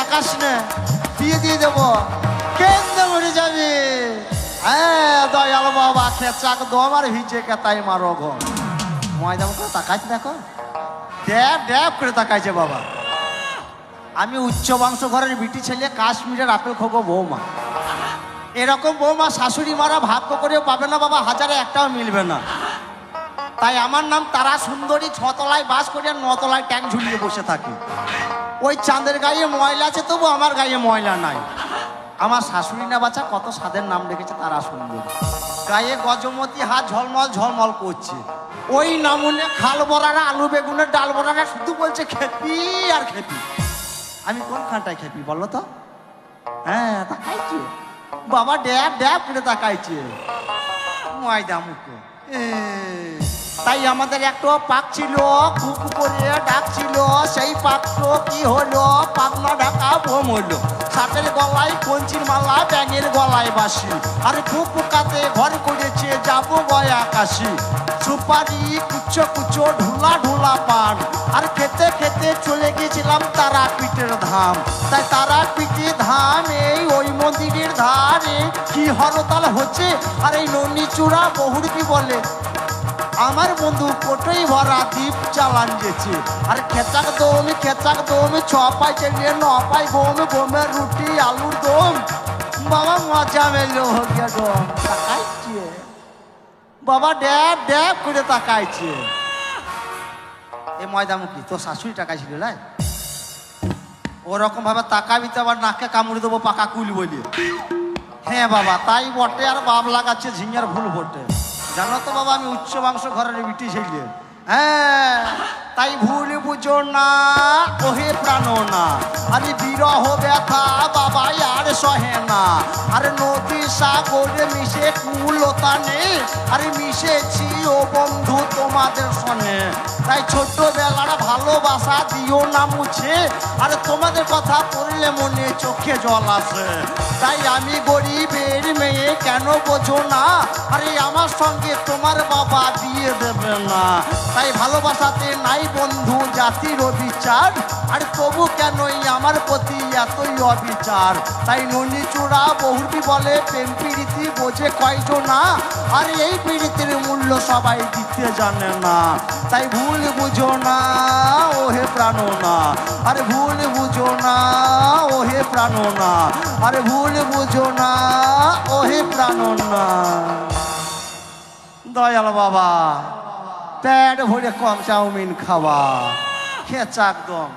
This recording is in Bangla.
তাকাস না, বিয়ে দিয়ে দেবো, কেন্দ্রে মরে যাবি। হ্যাঁ দয়াল বাবা খেচাক দম আর ভিজে কেতাই মারো গো। ময়দাম করে তাকাইছে, দেখো ড্যাব ড্যাব করে তাকাইছে বাবা। আমি উচ্চ বংশ ঘরের বিটি ছেলে, কাশ্মীরের আপেল খোগো বৌমা। এরকম বৌমা শাশুড়ি মারা ভাগ্য করেও পাবে না বাবা, হাজারে একটাও মিলবে না। তাই আমার নাম তারা সুন্দরী, 6 তলায় বাস করি আর 9 তলায় ট্যাঙ্ক ঝুলিয়ে বসে থাকি। ওই চাঁদের গায়ে ময়লা আছে, তবু আমার গায়ে ময়লা নাই। আমার শাশুড়ি না বাচ্চা কত স্বাদের নাম রেখেছে তারা সুন্দরী। গায়ে গজমতি, হাত ঝলমল ঝলমল করছে। ওই নামুনে খাল বড়ারা, আলু বেগুনের ডাল বড়ারা শুধু বলছে খেপি আর খেপি। আমি কোন খানটায় খেপি বলো তো? হ্যাঁ তাকাইছে বাবা, ড্যাব ড্যাব করে তাকাইছে ময়দা মুখো। তাই আমাদের একটা পাক ছিল, কুক করে ডাকছিল। সেই পাকটো কি হলো? পাকনা ঢাকা বোম হলো। সাপের গলায় কঞ্চির মালা, ব্যাঙের গলায় বাসি। আর কুকাতে ঘর করেছে যাবো গয়া কাশি। সুপারি কুচো কুচো, ঢুলা ঢুলা পান। আর খেতে খেতে চলে গেছিলাম তারাপীঠের ধাম। তাই তারাপীঠের ধাম এই ওই মন্দিরের ধারে কি হরতাল হচ্ছে। আর এই ননিচূড়া বহুরবি বলে আমার বন্ধু কোটোই ভরা দ্বীপ চালান গেছে। আর খেচাক দম 6 পাই চালিয়ে 9 পাই বোম, বোমের রুটি আলুর দম। বাবা মজা মেলো হয়ে দম। তাকাইছে বাবা, ড্যাব ড্যাব করে তাকাইছে। এ ময়দামুখী তোর শাশুড়ি টাকাইছিল না? ওরকম ভাবে তাকাবি তো আবার নাকে কামড়ে দেবো পাকা কুল বলি। হ্যাঁ বাবা তাই বটে, আর বাপ লাগাচ্ছে ঝিঙের ভুল বটে। জানো তো বাবা আমি উচ্চ বংশ ঘরের বিটি ছেলে। হ্যাঁ তাই ভুল বুঝো না ওহে প্রাণ না। আরে বিরহ ব্যথা বাবা আর সহে না। আরে নদী সাগরে মিশে কুলতা নেই। আরে মিশেছি ও বন্ধু তোমাদের সনে। তাই ছোট্টবেলার ভালোবাসা দিও না মুছে। আরে তোমাদের কথা পড়লে মনে চোখে জল আসে। তাই আমি গরিবের মেয়ে, কেন বোঝো না? আরে আমার সঙ্গে তোমার বাবা বিয়ে দেবে না। তাই ভালোবাসাতে নাই বন্ধু জাতির অবিচার। আর তবু কেনই আমার প্রতি এতই অবিচার? তাই ননিচূড়া বহুরবি বলে প্রেম প্রীতি বোঝে কয়জনা। আর এই প্রীতির মূল্য সবাই দিতে জানে না। তাই ভুল বুঝো না ওহে প্রাণ না। আরে ভুল বুঝো না ওহে প্রাণ না। আরে ভুল বুঝো না ওহে প্রাণ না। দয়াল বাবা পেট ভরে কম চাউমিন খাওয়া, খেচাক দম।